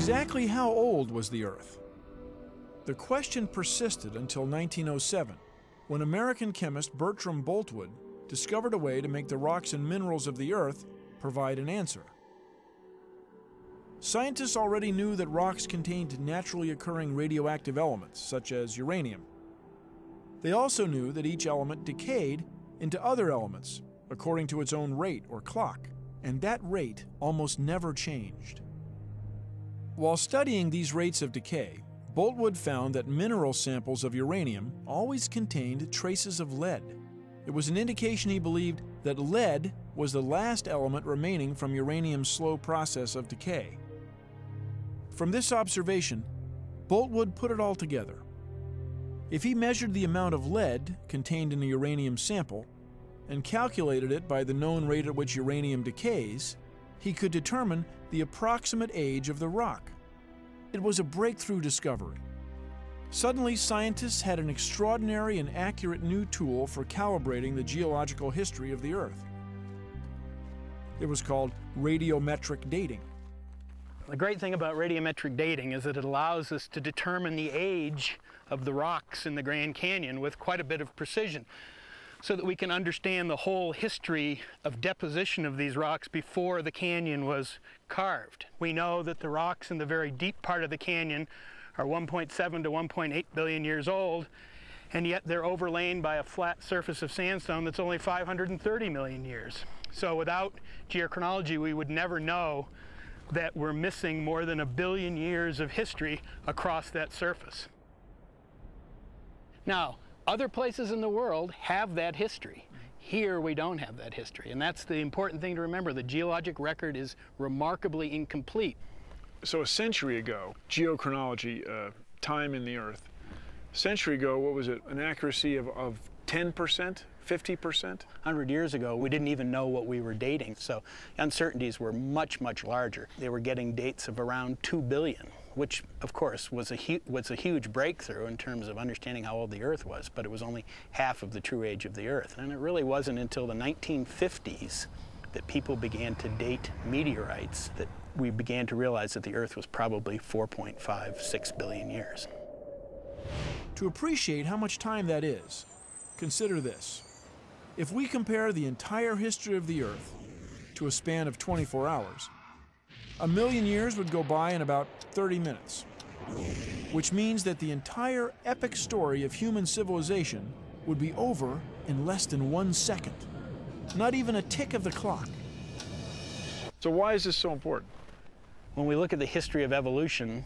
exactly how old was the Earth? The question persisted until 1907, when American chemist Bertram Boltwood discovered a way to make the rocks and minerals of the Earth provide an answer. Scientists already knew that rocks contained naturally occurring radioactive elements, such as uranium. They also knew that each element decayed into other elements according to its own rate or clock, and that rate almost never changed. While studying these rates of decay, Boltwood found that mineral samples of uranium always contained traces of lead. It was an indication he believed that lead was the last element remaining from uranium's slow process of decay. From this observation, Boltwood put it all together. If he measured the amount of lead contained in a uranium sample and calculated it by the known rate at which uranium decays, he could determine the approximate age of the rock. It was a breakthrough discovery. Suddenly, scientists had an extraordinary and accurate new tool for calibrating the geological history of the Earth. It was called radiometric dating. The great thing about radiometric dating is that it allows us to determine the age of the rocks in the Grand Canyon with quite a bit of precision, so that we can understand the whole history of deposition of these rocks before the canyon was carved. We know that the rocks in the very deep part of the canyon are 1.7 to 1.8 billion years old, and yet they're overlain by a flat surface of sandstone that's only 530 million years. So without geochronology, we would never know that we're missing more than 1 billion years of history across that surface. Now, other places in the world have that history. Here we don't have that history, and that's the important thing to remember. The geologic record is remarkably incomplete. So a century ago, geochronology, time in the Earth, a century ago, what was it, an accuracy of 10%, 50%? 100 years ago, we didn't even know what we were dating, so uncertainties were much, much larger. They were getting dates of around 2 billion, which, of course, was a huge breakthrough in terms of understanding how old the Earth was, but it was only half of the true age of the Earth. And it really wasn't until the 1950s that people began to date meteorites that we began to realize that the Earth was probably 4.56 billion years. To appreciate how much time that is, consider this. If we compare the entire history of the Earth to a span of 24 hours, 1 million years would go by in about 30 minutes, which means that the entire epic story of human civilization would be over in less than 1 second. Not even a tick of the clock. So why is this so important? When we look at the history of evolution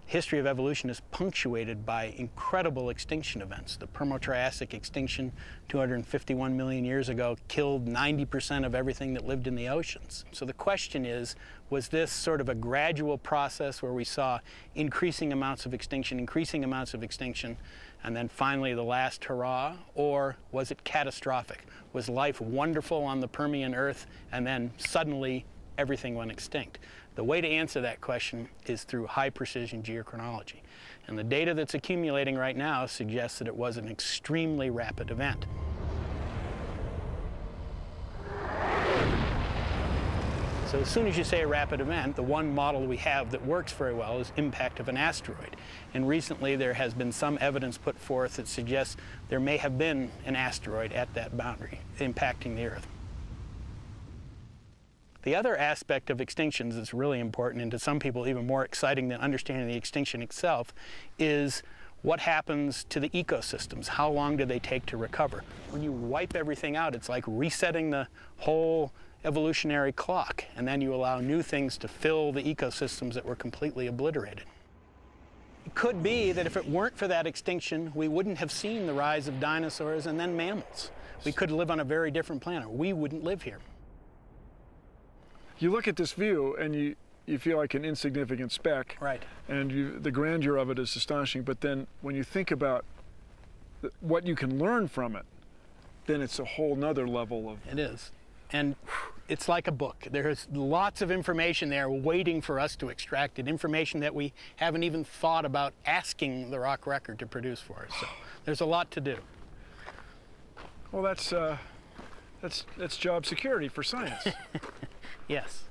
is punctuated by incredible extinction events. The Permo-Triassic extinction 251 million years ago killed 90% of everything that lived in the oceans. So the question is, was this sort of a gradual process where we saw increasing amounts of extinction, and then finally the last hurrah, or was it catastrophic? Was life wonderful on the Permian Earth, and then suddenly everything went extinct? The way to answer that question is through high-precision geochronology. And the data that's accumulating right now suggests that it was an extremely rapid event. So as soon as you say a rapid event, the one model we have that works very well is impact of an asteroid. And recently there has been some evidence put forth that suggests there may have been an asteroid at that boundary impacting the Earth. The other aspect of extinctions that's really important, and to some people even more exciting than understanding the extinction itself, is what happens to the ecosystems. How long do they take to recover? When you wipe everything out, it's like resetting the whole evolutionary clock, and then you allow new things to fill the ecosystems that were completely obliterated. It could be that if it weren't for that extinction, we wouldn't have seen the rise of dinosaurs and then mammals. We could live on a very different planet. We wouldn't live here. You look at this view and you feel like an insignificant speck. Right. And the grandeur of it is astonishing, but then when you think about what you can learn from it, then it's a whole nother level of... It is. And it's like a book. There's lots of information there waiting for us to extract it, information that we haven't even thought about asking the rock record to produce for us. So there's a lot to do. Well, that's job security for science. Yes.